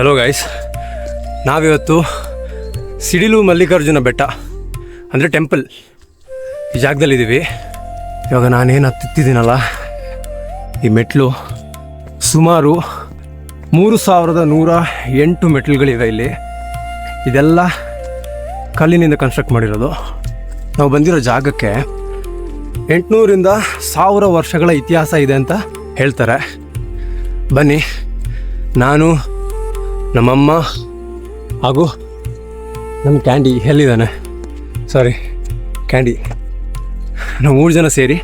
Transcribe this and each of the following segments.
Hello guys, ನಾವಿವತ್ತು ಸಿಡಿಲು ಮಲ್ಲಿಕಾರ್ಜುನ ಬೆಟ್ಟ ಅಂದರೆ ಟೆಂಪಲ್ ಈ ಜಾಗದಲ್ಲಿದ್ದೀವಿ. ಇವಾಗ ನಾನೇನು ಹತ್ತಿದ್ದೀನಲ್ಲ, ಈ ಮೆಟ್ಲು ಸುಮಾರು 3108 ಮೆಟ್ಲುಗಳಿವೆ ಇಲ್ಲಿ. ಇದೆಲ್ಲ ಕಲ್ಲಿನಿಂದ ಕನ್ಸ್ಟ್ರಕ್ಟ್ ಮಾಡಿರೋದು. ನಾವು ಬಂದಿರೋ ಜಾಗಕ್ಕೆ 800ರಿಂದ 1000 ವರ್ಷಗಳ ಇತಿಹಾಸ ಇದೆ ಅಂತ ಹೇಳ್ತಾರೆ. ಬನ್ನಿ, ನಾನು, ನಮ್ಮಮ್ಮ ಹಾಗೂ ನಮ್ಮ ಕ್ಯಾಂಡಿ ಎಲ್ಲಿದ್ದಾನೆ, ಕ್ಯಾಂಡಿ, ನಾವು 3 ಜನ ಸೇರಿ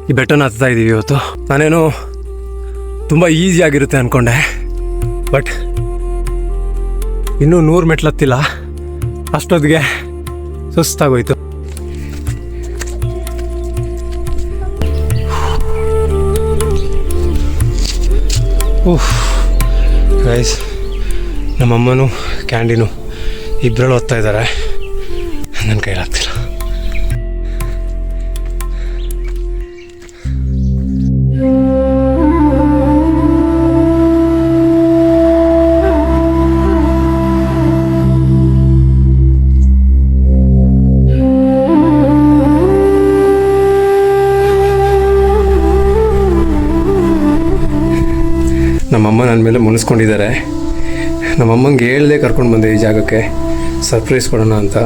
ಈ ಬೆಟ್ಟನ ಹತ್ತಾ ಇದ್ದೀವಿ ಇವತ್ತು. ನಾನೇನು ತುಂಬ ಈಸಿಯಾಗಿರುತ್ತೆ ಅಂದ್ಕೊಂಡೆ, ಬಟ್ ಇನ್ನೂ 100 ಮೆಟ್ಲು ಹತ್ತಿಲ್ಲ. ಅಷ್ಟೊತ್ತಿಗೆ ಸುಸ್ತಾಗೋಯ್ತು. ಗೈಸ್, ನಮ್ಮಮ್ಮನೂ ಕ್ಯಾಂಡಿನೂ ಇಬ್ಬರಲ್ಲೂ ಓದ್ತಾ ಇದ್ದಾರೆ. ನನ್ನ ಕೈಲಾಗ್ತಿಲ್ಲ. ನಮ್ಮಮ್ಮ ನನ್ನ ಮೇಲೆ ಮುನಿಸ್ಕೊಂಡಿದ್ದಾರೆ. ನಮ್ಮಮ್ಮಂಗೆ ಹೇಳ್ದೆ ಕರ್ಕೊಂಡು ಬಂದೆ ಈ ಜಾಗಕ್ಕೆ, ಸರ್ಪ್ರೈಸ್ ಕೊಡೋಣ ಅಂತ.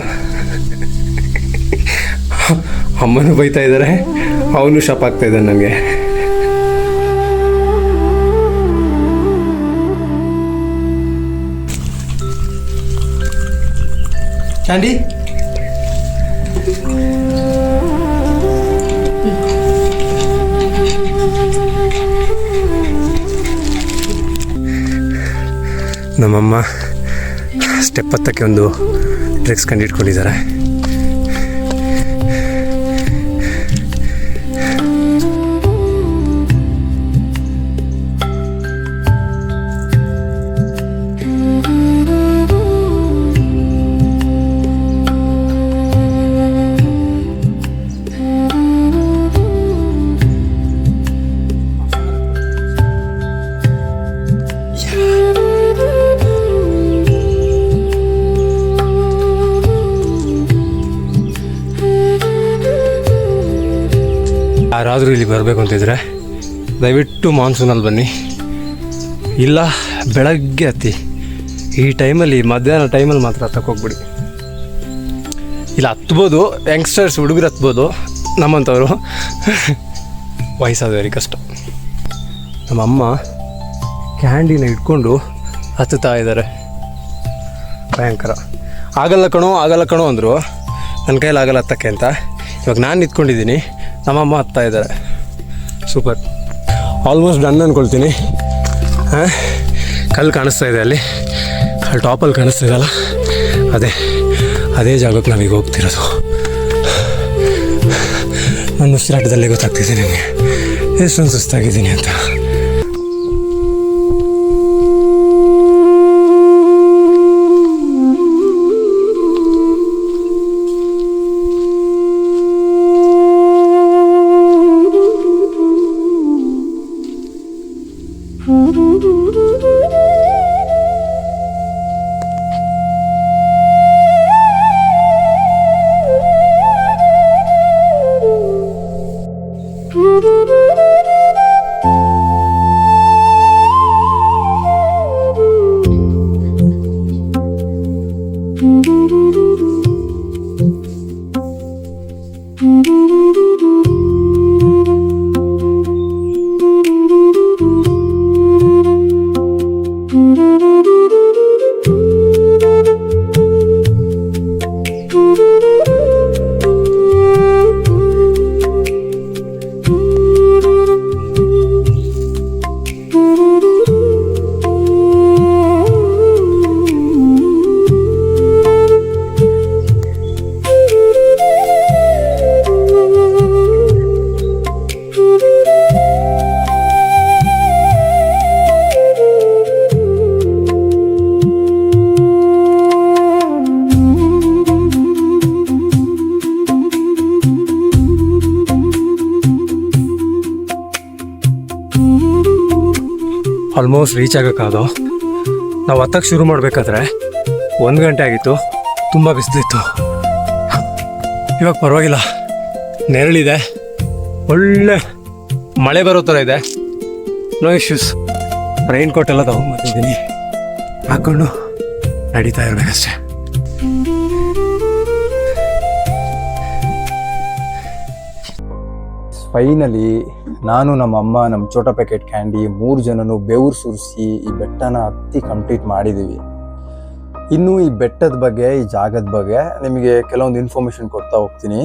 ಅಮ್ಮನೂ ಬೈತಾ ಇದ್ದಾರೆ, ಅವನು ಶಾಪ್ ಆಗ್ತಾ ಇದ್ದಾನೆ ನನಗೆ. ಕ್ಯಾಂಡಿ, ನಮ್ಮಮ್ಮ ಸ್ಟೆಪ್ ಹತ್ತಕ್ಕೆ ಒಂದು ಟ್ರಿಕ್ಸ್ ಕಂಡಿಟ್ಕೊಂಡಿದ್ದಾರೆ. ಯಾರಾದರೂ ಇಲ್ಲಿ ಬರಬೇಕು ಅಂತಿದ್ರೆ ದಯವಿಟ್ಟು ಮಾನ್ಸೂನಲ್ಲಿ ಬನ್ನಿ, ಇಲ್ಲ ಬೆಳಗ್ಗೆ ಹತ್ತಿ. ಈ ಟೈಮಲ್ಲಿ, ಮಧ್ಯಾಹ್ನ ಟೈಮಲ್ಲಿ ಮಾತ್ರ ಹತ್ತಕ್ಕೋಗ್ಬಿಡಿ. ಇಲ್ಲ ಹತ್ಬೋದು, ಯಂಗ್ಸ್ಟರ್ಸ್ ಹುಡುಗರು ಹತ್ಬೋದು, ನಮ್ಮಂಥವ್ರು ವಯಸ್ಸಾದವರಿಗೆ ಕಷ್ಟ. ನಮ್ಮಮ್ಮ ಕ್ಯಾಂಡಿನ ಇಟ್ಕೊಂಡು ಹತ್ತುತ್ತಾ ಇದ್ದಾರೆ. ಭಯಂಕರ. ಆಗಲ್ಲ ಕಣೋ ಅಂದರು. ನನ್ನ ಕೈಯಲ್ಲಿ ಆಗಲ್ಲ ಹತ್ತಕ್ಕೆ ಅಂತ. ಇವಾಗ ನಾನು ನಿಂತ್ಕೊಂಡಿದ್ದೀನಿ, ನಮ್ಮಮ್ಮ ಹತ್ತಾ ಇದ್ದಾರೆ. ಸೂಪರ್. ಆಲ್ಮೋಸ್ಟ್ ಡನ್ ಅಂದ್ಕೊಳ್ತೀನಿ. ಕಲ್ಲು ಕಾಣಿಸ್ತಾ ಇದೆ ಅಲ್ಲಿ ಟಾಪಲ್ಲಿ ಕಾಣಿಸ್ತಾ ಇದೆಯಲ್ಲ, ಅದೇ ಜಾಗಕ್ಕೆ ನಾವೀಗ ಹೋಗ್ತಿರೋದು. ನನ್ನ ಉಸಿರಾಟದಲ್ಲೇ ಗೊತ್ತಾಗ್ತಿದೆ ನನಗೆ ಎಷ್ಟೊಂದು ಸುಸ್ತಾಗಿದ್ದೀನಿ ಅಂತ. ಆಲ್ಮೋಸ್ಟ್ ರೀಚ್ ಆಗೋಕ್ಕಾದೋ. ನಾವು ಹತ್ತಕ್ಕೆ ಶುರು ಮಾಡಬೇಕಾದ್ರೆ 1 ಗಂಟೆ ಆಗಿತ್ತು, ತುಂಬ ಬಿಸಿಲಿತ್ತು. ಇವಾಗ ಪರವಾಗಿಲ್ಲ, ನೆರಳಿದೆ, ಒಳ್ಳೆ ಮಳೆ ಬರೋ ಥರ ಇದೆ. No issues. ರೈನ್ ಕೋಟ್ ಎಲ್ಲ ತಗೊಂಡ್ಬಂದಿದ್ದೀನಿ, ಹಾಕ್ಕೊಂಡು ನಡೀತಾ ಇರಬೇಕಷ್ಟೆ. ಫೈನಲಿ ನಾನು, ನಮ್ಮ ಅಮ್ಮ, ನಮ್ಮ ಛೋಟಾ ಪ್ಯಾಕೆಟ್ ಕ್ಯಾಂಡಿ 3 ಜನನು ಬೆವರು ಸುರಿಸಿ ಈ ಬೆಟ್ಟನ ಹತ್ತಿ ಕಂಪ್ಲೀಟ್ ಮಾಡಿದ್ದೀವಿ. ಇನ್ನು ಈ ಬೆಟ್ಟದ ಬಗ್ಗೆ, ಈ ಜಾಗದ ಬಗ್ಗೆ ನಿಮಗೆ ಕೆಲವೊಂದು ಇನ್ಫಾರ್ಮೇಶನ್ ಕೊಡ್ತಾ ಹೋಗ್ತೀನಿ.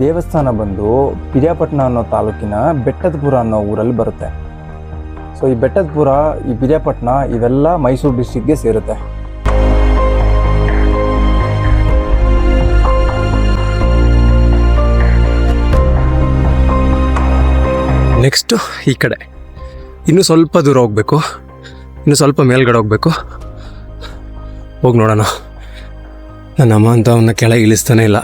ದೇವಸ್ಥಾನ ಬಂದು ಪಿರಿಯಾಪಟ್ಟಣ ಅನ್ನೋ ತಾಲೂಕಿನ ಬೆಟ್ಟದಪುರ ಅನ್ನೋ ಊರಲ್ಲಿ ಬರುತ್ತೆ. ಸೊ ಈ ಬೆಟ್ಟದಪುರ, ಈ ಪಿರಿಯಾಪಟ್ಟಣ ಇವೆಲ್ಲ ಮೈಸೂರು ಡಿಸ್ಟ್ರಿಕ್ಗೆ ಸೇರುತ್ತೆ. ನೆಕ್ಸ್ಟು ಈ ಕಡೆ ಇನ್ನೂ ಸ್ವಲ್ಪ ದೂರ ಹೋಗ್ಬೇಕು, ಇನ್ನೂ ಸ್ವಲ್ಪ ಮೇಲ್ಗಡೆ ಹೋಗ್ಬೇಕು. ಹೋಗಿ ನೋಡೋಣ. ನನ್ನ ಅಮ್ಮ ಅಂತ ಅವನ್ನ ಕೆಳಗೆ ಇಳಿಸ್ತಾನೆ ಇಲ್ಲ.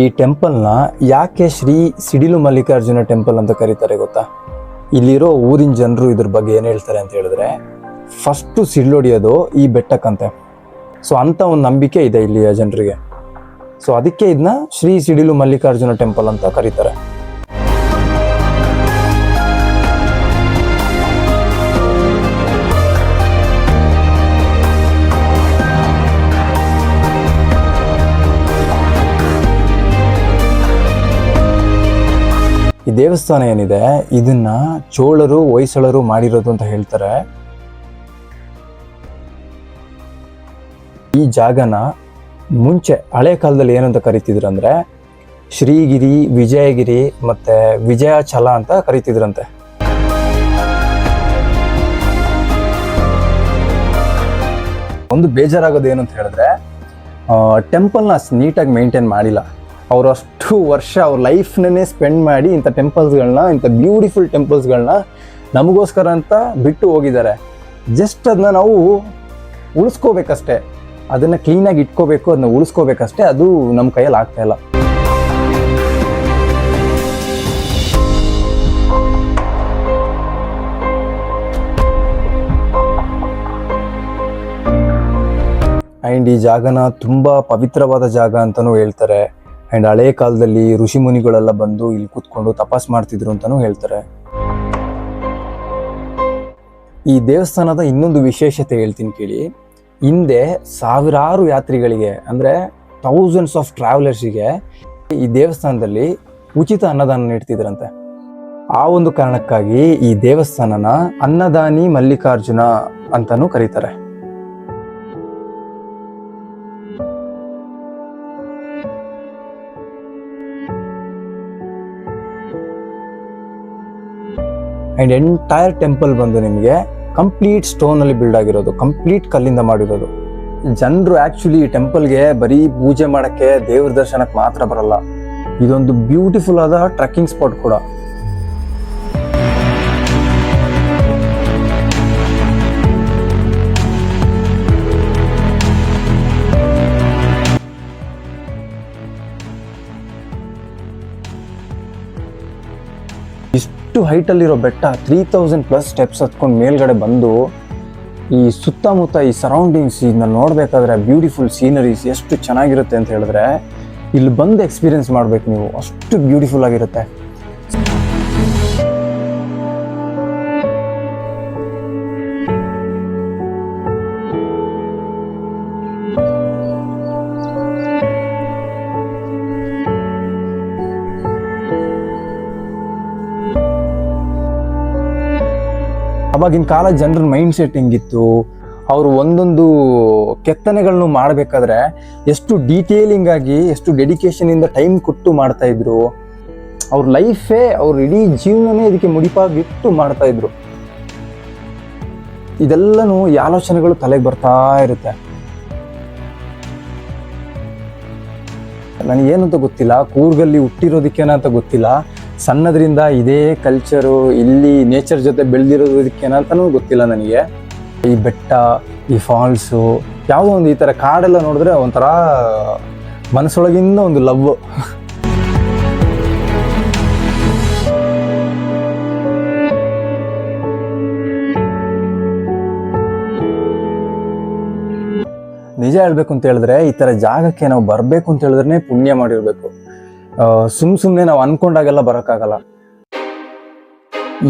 ಈ ಟೆಂಪಲ್ನ ಯಾಕೆ ಶ್ರೀ ಸಿಡಿಲು ಮಲ್ಲಿಕಾರ್ಜುನ ಟೆಂಪಲ್ ಅಂತ ಕರೀತಾರೆ ಗೊತ್ತಾ? ಇಲ್ಲಿರೋ ಊರಿನ ಜನರು ಇದ್ರ ಬಗ್ಗೆ ಏನು ಹೇಳ್ತಾರೆ ಅಂತ ಹೇಳಿದ್ರೆ, ಫಸ್ಟು ಸಿಡ್ಲೊಡಿಯೋದು ಈ ಬೆಟ್ಟಕ್ಕಂತೆ. ಸೊ ಅಂಥ ಒಂದು ನಂಬಿಕೆ ಇದೆ ಇಲ್ಲಿಯ ಜನರಿಗೆ. ಸೊ ಅದಕ್ಕೆ ಇದನ್ನ ಶ್ರೀ ಸಿಡಿಲು ಮಲ್ಲಿಕಾರ್ಜುನ ಟೆಂಪಲ್ ಅಂತ ಕರೀತಾರೆ. ಈ ದೇವಸ್ಥಾನ ಏನಿದೆ ಇದನ್ನ ಚೋಳರು, ಹೊಯ್ಸಳರು ಮಾಡಿರೋದು ಅಂತ ಹೇಳ್ತಾರೆ. ಈ ಜಾಗನ ಮುಂಚೆ ಹಳೆ ಕಾಲದಲ್ಲಿ ಏನಂತ ಕರಿತಿದ್ರು ಅಂದ್ರೆ ಶ್ರೀಗಿರಿ, ವಿಜಯಗಿರಿ ಮತ್ತೆ ವಿಜಯಾಚಲ ಅಂತ ಕರಿತಿದ್ರಂತೆ. ಒಂದು ಬೇಜಾರಾಗೋದು ಏನು ಅಂತ ಹೇಳಿದ್ರೆ, ಟೆಂಪಲ್ನ ನೀಟಾಗಿ ಮೇಂಟೈನ್ ಮಾಡಿಲ್ಲ. ಅವರು ಅಷ್ಟು ವರ್ಷ ಅವ್ರ ಲೈಫ್ನೇ ಸ್ಪೆಂಡ್ ಮಾಡಿ ಇಂಥ ಟೆಂಪಲ್ಸ್ಗಳನ್ನ, ಇಂಥ ಬ್ಯೂಟಿಫುಲ್ ಟೆಂಪಲ್ಸ್ಗಳನ್ನ ನಮಗೋಸ್ಕರ ಅಂತ ಬಿಟ್ಟು ಹೋಗಿದ್ದಾರೆ. ಜಸ್ಟ್ ಅದನ್ನ ನಾವು ಉಳಿಸ್ಕೋಬೇಕಷ್ಟೇ, ಅದನ್ನು ಕ್ಲೀನಾಗಿ ಇಟ್ಕೋಬೇಕು, ಅದನ್ನ ಉಳಿಸ್ಕೋಬೇಕಷ್ಟೇ. ಅದು ನಮ್ಮ ಕೈಯಲ್ಲಿ ಆಗ್ತಾ ಇಲ್ಲ. ಆ್ಯಂಡ್ ಈ ಜಾಗನ ತುಂಬ ಪವಿತ್ರವಾದ ಜಾಗ ಅಂತಲೂ ಹೇಳ್ತಾರೆ. ಆ್ಯಂಡ್ ಹಳೆ ಕಾಲದಲ್ಲಿ ಋಷಿ ಮುನಿಗಳೆಲ್ಲ ಬಂದು ಇಲ್ಲಿ ಕೂತ್ಕೊಂಡು ತಪಾಸ್ ಮಾಡ್ತಿದ್ರು ಅಂತಲೂ ಹೇಳ್ತಾರೆ. ಈ ದೇವಸ್ಥಾನದ ಇನ್ನೊಂದು ವಿಶೇಷತೆ ಹೇಳ್ತೀನಿ ಕೇಳಿ. ಹಿಂದೆ ಸಾವಿರಾರು ಯಾತ್ರಿಗಳಿಗೆ, ಅಂದರೆ ಥೌಸಂಡ್ಸ್ ಆಫ್ ಟ್ರಾವೆಲರ್ಸಿಗೆ ಈ ದೇವಸ್ಥಾನದಲ್ಲಿ ಉಚಿತ ಅನ್ನದಾನ ನೀಡ್ತಿದ್ರಂತೆ. ಆ ಒಂದು ಕಾರಣಕ್ಕಾಗಿ ಈ ದೇವಸ್ಥಾನನ ಅನ್ನದಾನಿ ಮಲ್ಲಿಕಾರ್ಜುನ ಅಂತಲೂ ಕರೀತಾರೆ. ಆ್ಯಂಡ್ ಎಂಟೈರ್ ಟೆಂಪಲ್ ಬಂದು ನಿಮಗೆ ಕಂಪ್ಲೀಟ್ ಸ್ಟೋನಲ್ಲಿ ಬಿಲ್ಡ್ ಆಗಿರೋದು, ಕಂಪ್ಲೀಟ್ ಕಲ್ಲಿಂದ ಮಾಡಿರೋದು. ಜನರು ಆ್ಯಕ್ಚುಲಿ ಈ ಟೆಂಪಲ್ಗೆ ಬರೀ ಪೂಜೆ ಮಾಡೋಕ್ಕೆ, ದೇವ್ರ ದರ್ಶನಕ್ಕೆ ಮಾತ್ರ ಬರಲ್ಲ. ಇದೊಂದು ಬ್ಯೂಟಿಫುಲ್ ಆದ ಟ್ರೆಕ್ಕಿಂಗ್ ಸ್ಪಾಟ್ ಕೂಡ. ಇಷ್ಟು ಹೈಟಲ್ಲಿರೋ ಬೆಟ್ಟ 3000+ ಸ್ಟೆಪ್ಸ್ ಹತ್ಕೊಂಡು ಮೇಲ್ಗಡೆ ಬಂದು ಈ ಸುತ್ತಮುತ್ತ ಈ ಸರೌಂಡಿಂಗ್ಸ್ ಇದನ್ನ ನೋಡಬೇಕಾದ್ರೆ ಬ್ಯೂಟಿಫುಲ್ ಸೀನರೀಸ್ ಎಷ್ಟು ಚೆನ್ನಾಗಿರುತ್ತೆ ಅಂತ ಹೇಳಿದ್ರೆ ಇಲ್ಲಿ ಬಂದು ಎಕ್ಸ್ಪೀರಿಯನ್ಸ್ ಮಾಡ್ಬೇಕು ನೀವು, ಅಷ್ಟು ಬ್ಯೂಟಿಫುಲ್ ಆಗಿರುತ್ತೆ. ಅವಾಗಿನ ಕಾಲ ಜನರ ಮೈಂಡ್ ಸೆಟ್ ಹೆಂಗಿತ್ತು, ಅವರು ಒಂದೊಂದು ಕೆತ್ತನೆಗಳನ್ನು ಮಾಡಬೇಕಾದ್ರೆ ಎಷ್ಟು ಡೀಟೇಲಿಂಗ್ ಆಗಿ ಎಷ್ಟು ಡೆಡಿಕೇಶನ್ ಇಂದ ಟೈಮ್ ಕೊಟ್ಟು ಮಾಡ್ತಾ ಇದ್ರು. ಅವ್ರ ಲೈಫೇ, ಅವ್ರ ಇಡೀ ಜೀವನನೇ ಇದಕ್ಕೆ ಮುಡಿಪಾಗಿಟ್ಟು ಮಾಡ್ತಾ ಇದ್ರು. ಇದೆಲ್ಲನೂ ಈ ಆಲೋಚನೆಗಳು ತಲೆಗೆ ಬರ್ತಾ ಇರುತ್ತೆ. ನನಗೇನಂತ ಗೊತ್ತಿಲ್ಲ, ಕೂರ್ಗಲ್ಲಿ ಹುಟ್ಟಿರೋದಕ್ಕೇನ ಅಂತ ಗೊತ್ತಿಲ್ಲ, ಸಣ್ಣದ್ರಿಂದ ಇದೇ ಕಲ್ಚರು ಇಲ್ಲಿ ನೇಚರ್ ಜೊತೆ ಬೆಳೆದಿರೋದಕ್ಕೇನ ಅಂತನೂ ಗೊತ್ತಿಲ್ಲ ನನಗೆ. ಈ ಬೆಟ್ಟ, ಈ ಫಾಲ್ಸು, ಯಾವುದೋ ಒಂದು ಈ ಥರ ಕಾಡೆಲ್ಲ ನೋಡಿದ್ರೆ ಒಂಥರ ಮನಸ್ಸೊಳಗಿಂದ ಒಂದು ಲವ್. ನಿಜ ಹೇಳ್ಬೇಕು ಅಂತ ಹೇಳಿದ್ರೆ ಈ ಥರ ಜಾಗಕ್ಕೆ ನಾವು ಬರಬೇಕು ಅಂತ ಹೇಳಿದ್ರೆ ಪುಣ್ಯ ಮಾಡಿರ್ಬೇಕು. ಸುಮ್ಮನೆ ನಾವು ಅನ್ಕೊಂಡಾಗೆಲ್ಲ ಬರೋಕ್ಕಾಗಲ್ಲ.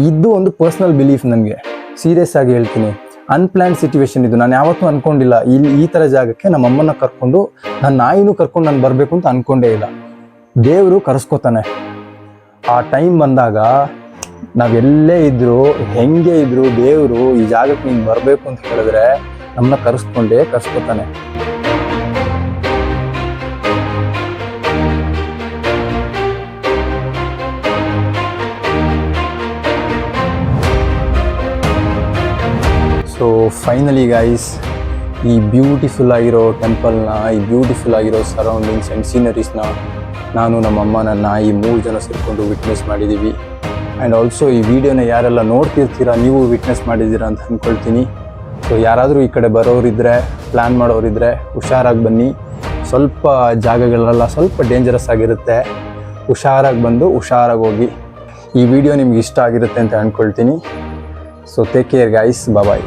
ಇದು ಒಂದು ಪರ್ಸ್ನಲ್ ಬಿಲೀಫ್ ನನಗೆ, ಸೀರಿಯಸ್ ಆಗಿ ಹೇಳ್ತೀನಿ. ಅನ್ಪ್ಲಾನ್ಡ್ ಸಿಚುವೇಶನ್ ಇದು. ನಾನು ಯಾವತ್ತೂ ಅನ್ಕೊಂಡಿಲ್ಲ ಇಲ್ಲಿ ಈ ಥರ ಜಾಗಕ್ಕೆ ನಮ್ಮ ಅಮ್ಮನ ಕರ್ಕೊಂಡು, ನನ್ನ ನಾಯಿನೂ ಕರ್ಕೊಂಡು ನಾನು ಬರಬೇಕು ಅಂತ ಅನ್ಕೊಂಡೇ ಇಲ್ಲ. ದೇವರು ಕರೆಸ್ಕೋತಾನೆ. ಆ ಟೈಮ್ ಬಂದಾಗ ನಾವೆಲ್ಲೇ ಇದ್ರು, ಹೆಂಗೆ ಇದ್ರು, ದೇವರು ಈ ಜಾಗಕ್ಕೆ ನೀನು ಬರಬೇಕು ಅಂತ ಹೇಳಿದ್ರೆ ನಮ್ಮನ್ನ ಕರೆಸ್ಕೋತಾನೆ. ಸೊ ಫೈನಲಿ ಗೈಸ್, ಈ ಬ್ಯೂಟಿಫುಲ್ ಆಗಿರೋ ಟೆಂಪಲ್ನ, ಈ ಬ್ಯೂಟಿಫುಲ್ ಆಗಿರೋ ಸರೌಂಡಿಂಗ್ಸ್ ಆ್ಯಂಡ್ ಸೀನರೀಸ್ನ ನಾನು, ನಮ್ಮ ಅಮ್ಮ, ನನ್ನ ನಾಯಿ 3 ಜನ ಸೇರಿಕೊಂಡು ವಿಟ್ನೆಸ್ ಮಾಡಿದ್ದೀವಿ. ಆ್ಯಂಡ್ ಆಲ್ಸೋ ಈ ವಿಡಿಯೋನ ಯಾರೆಲ್ಲ ನೋಡ್ತಿರ್ತೀರಾ ನೀವು ವಿಟ್ನೆಸ್ ಮಾಡಿದ್ದೀರಾ ಅಂತ ಅಂದ್ಕೊಳ್ತೀನಿ. ಸೊ ಯಾರಾದರೂ ಈ ಕಡೆ ಬರೋರಿದ್ದರೆ, ಪ್ಲ್ಯಾನ್ ಮಾಡೋರಿದ್ದರೆ ಹುಷಾರಾಗಿ ಬನ್ನಿ. ಸ್ವಲ್ಪ ಜಾಗಗಳೆಲ್ಲ ಸ್ವಲ್ಪ ಡೇಂಜರಸ್ ಆಗಿರುತ್ತೆ, ಹುಷಾರಾಗಿ ಬಂದು ಹುಷಾರಾಗಿ ಹೋಗಿ. ಈ ವಿಡಿಯೋ ನಿಮ್ಗೆ ಇಷ್ಟ ಆಗಿರುತ್ತೆ ಅಂತ ಅಂದ್ಕೊಳ್ತೀನಿ. ಸೊ ಟೇಕ್ ಕೇರ್ ಗೈಸ್, ಬಾಯ್.